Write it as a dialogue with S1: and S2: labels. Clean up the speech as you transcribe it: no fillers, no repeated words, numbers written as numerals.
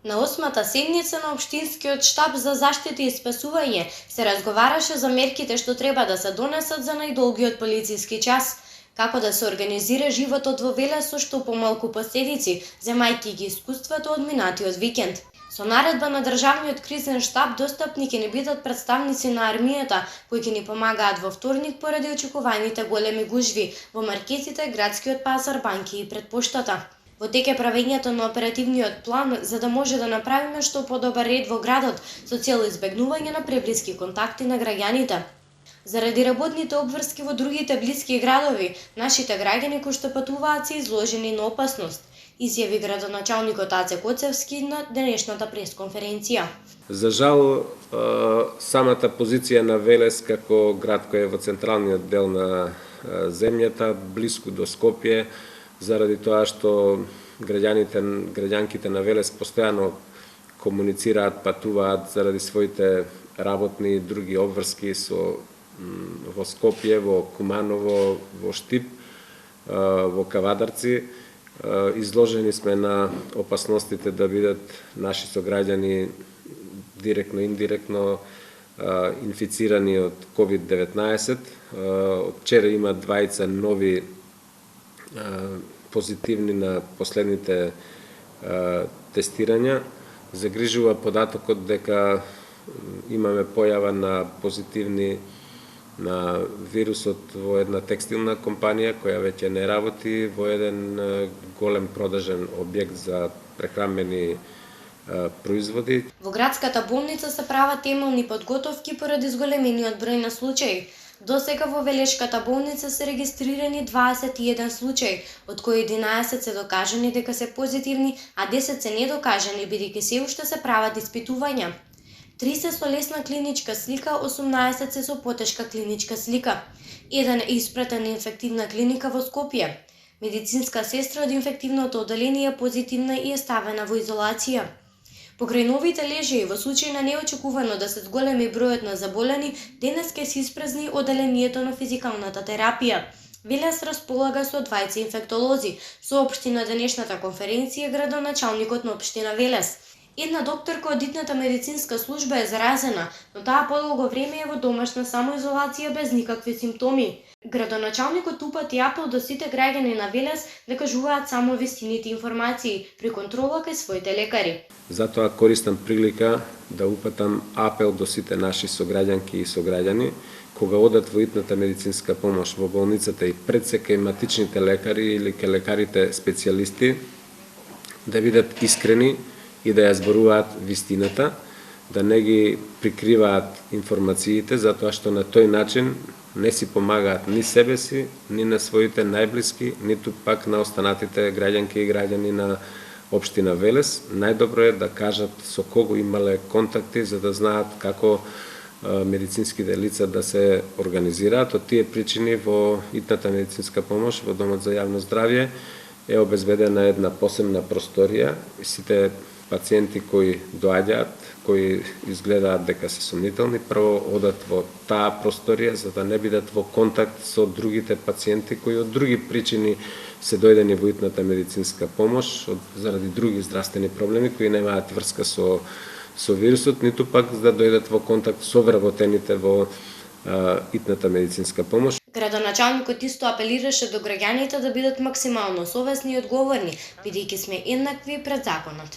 S1: На 8-та седница на Општинскиот штаб за заштита и спасување се разговараше за мерките што треба да се донесат за најдолгиот полициски час, како да се организира животот во Велес со што помалку последици, земајќи ги искуството од минатиот викенд. Со наредба на државниот кризен штаб достапни ќе ни бидат представници на армијата кои ќе ни помагаат во вторник поради очекуваните големи гужви во маркетите, градскиот пазар, банки и предпоштата. Во тек е правењето на оперативниот план за да може да направиме што подобар ред во градот со цел избегнување на преблиски контакти на граѓаните. Заради работните обврски во другите блиски градови, нашите граѓани кои што патуваат се изложени на опасност, изјави градоначалникот Аце Коцевски на денешната пресконференција.
S2: За жал, самата позиција на Велес како град кој е во централниот дел на земјата, блиску до Скопје, заради тоа што граѓанките на Велес постојано комуницираат, патуваат заради своите работни и други обврски во Скопје, во Куманово, во Штип, во Кавадарци. Изложени сме на опасностите да бидат наши сограѓани директно и индиректно инфицирани од COVID-19. Од вчера има двајца нови позитивни на последните тестирања. Загрижува податокот дека имаме појава на позитивни на вирусот во една текстилна компанија која веќе не работи во еден голем продажен објект за прехранбени производи.
S1: Во градската болница се прават темелни подготовки поради зголемениот број на случаи. До сега во Велешката болница се регистрирани 21 случаи, од кои 11 се докажани дека се позитивни, а 10 се недокажани бидејќи се уште се прават испитувања. 30 со лесна клиничка слика, 18 се со потешка клиничка слика. Еден е испратен на инфективна клиника во Скопје. Медицинска сестра од инфективното оделение е позитивна и е ставена во изолација. Покрај новите лежаи, во случај на неочекувано да се зголеми бројот на заболени, денес ќе се испразни оделението на физикалната терапија. Велес располага со двајца инфектолози, соопшти на денешната конференција градоначалникот на општина Велес. Една докторка од итната медицинска служба е заразена, но таа подолго време е во домашна самоизолација без никакви симптоми. Градоначалникот упати апел до сите граѓани на Велес да кажуваат само вистините информации при контрола кај своите лекари.
S2: Затоа користам прилика да упатам апел до сите наши сограѓанки и сограѓани кога одат во итната медицинска помош во болницата и пред се кај матичните лекари или кај лекарите специјалисти да бидат искрени и да ја зборуваат вистината, да не ги прикриваат информациите, затоа што на тој начин не си помагаат ни себе си, ни на своите најблиски, ниту пак на останатите граѓанки и граѓани на општина Велес. Најдобро е да кажат со кого имале контакти, за да знаат како медицинските лица да се организираат. Од тие причини во итната медицинска помош во Домот за јавно здравје е обезбедена една посебна просторија и сите пациенти кои доаѓаат, кои изгледаат дека се сомнителни, прво одат во таа просторија за да не бидат во контакт со другите пациенти кои од други причини се дојдени во итната медицинска помош заради други здравствени проблеми кои немаат врска со вирусот, ниту пак да дојдат во контакт со вработените во итната медицинска помош.
S1: Градоначалникот исто апелираше до граѓаните да бидат максимално совесни и одговорни, бидејќи сме еднакви пред законот.